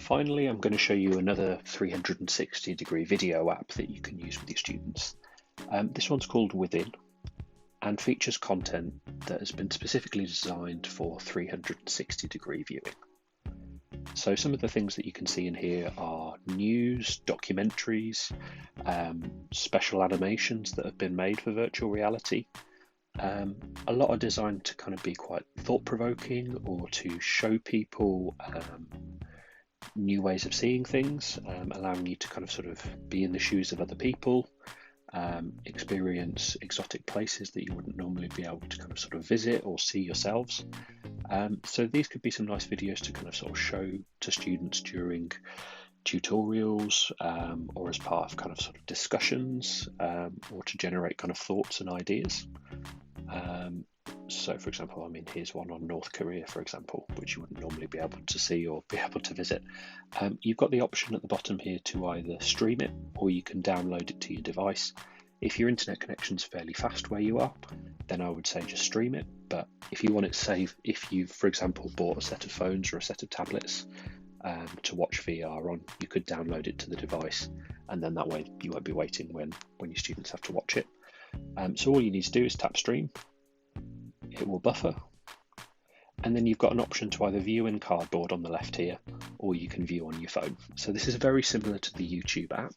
finally, I'm going to show you another 360-degree video app that you can use with your students. This one's called Within and features content that has been specifically designed for 360-degree viewing. So some of the things that you can see in here are news, documentaries, special animations that have been made for virtual reality. A lot are designed to kind of be quite thought-provoking or to show people new ways of seeing things, allowing you to kind of sort of be in the shoes of other people, experience exotic places that you wouldn't normally be able to kind of sort of visit or see yourselves. So these could be some nice videos to kind of sort of show to students during tutorials or as part of kind of sort of discussions or to generate kind of thoughts and ideas. So for example, I mean, here's one on North Korea, for example, which you wouldn't normally be able to see or be able to visit. You've got the option at the bottom here to either stream it or you can download it to your device. If your internet connection's fairly fast where you are, then I would say just stream it. But if you want it saved, if you've, for example, bought a set of phones or a set of tablets to watch VR on, you could download it to the device, and then that way you won't be waiting when your students have to watch it. So all you need to do is tap stream. It will buffer, and then you've got an option to either view in Cardboard on the left here, or you can view on your phone. So this is very similar to the YouTube app.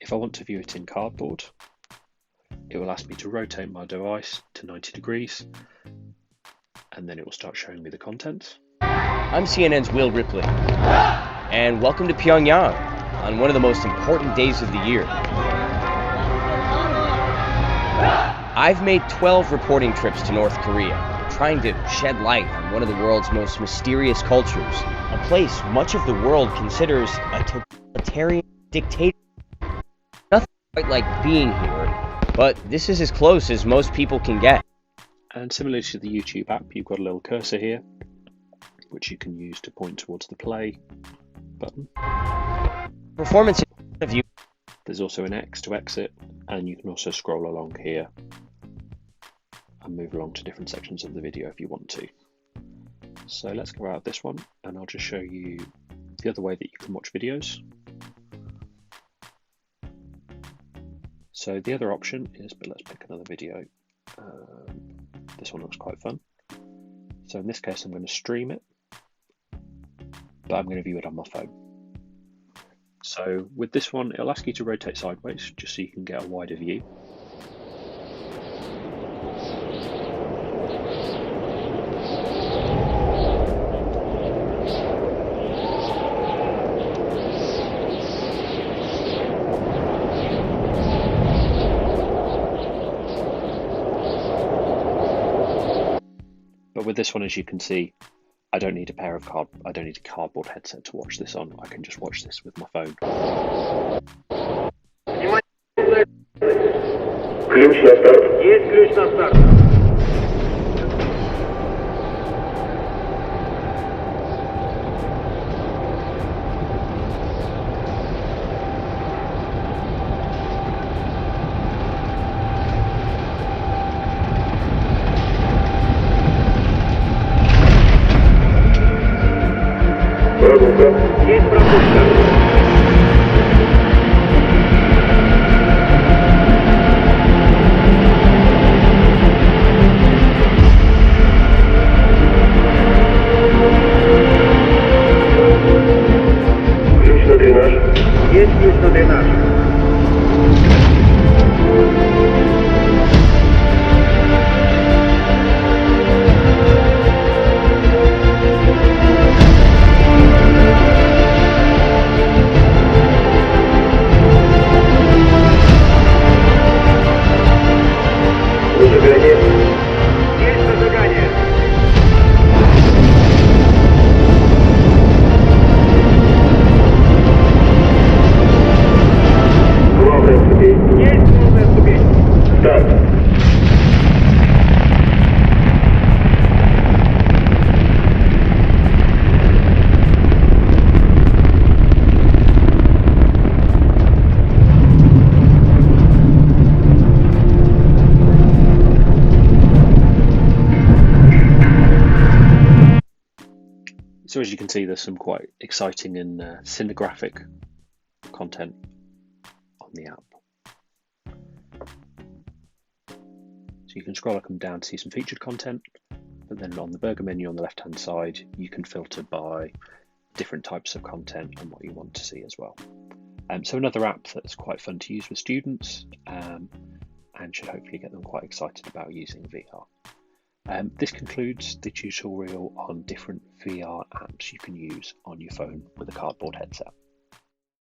If I want to view it in Cardboard, it will ask me to rotate my device to 90 degrees, and then it will start showing me the content. I'm CNN's Will Ripley, and welcome to Pyongyang on one of the most important days of the year. I've made 12 reporting trips to North Korea, trying to shed light on one of the world's most mysterious cultures, a place much of the world considers a totalitarian dictatorship. Nothing quite like being here, but this is as close as most people can get. And similarly to the YouTube app, you've got a little cursor here, which you can use to point towards the play button. Performance in view. There's also an X to exit, and you can also scroll along here and move along to different sections of the video if you want to. So let's go out of this one, and I'll just show you the other way that you can watch videos. So the other option is, but let's pick another video. This one looks quite fun. So in this case, I'm going to stream it, but I'm going to view it on my phone. So with this one, it'll ask you to rotate sideways just so you can get a wider view. But with this one, as you can see, I don't need a cardboard headset to watch this on. I can just watch this with my phone. Ключ на старт. Есть ключ на старт. Есть пропуска. Ключ на дренаж. Есть ключ на дренаж. So as you can see, there's some quite exciting and cinegraphic content on the app. So you can scroll up and down to see some featured content, but then on the burger menu on the left-hand side, you can filter by different types of content and what you want to see as well. So another app that's quite fun to use with students and should hopefully get them quite excited about using VR. This concludes the tutorial on different VR apps you can use on your phone with a cardboard headset.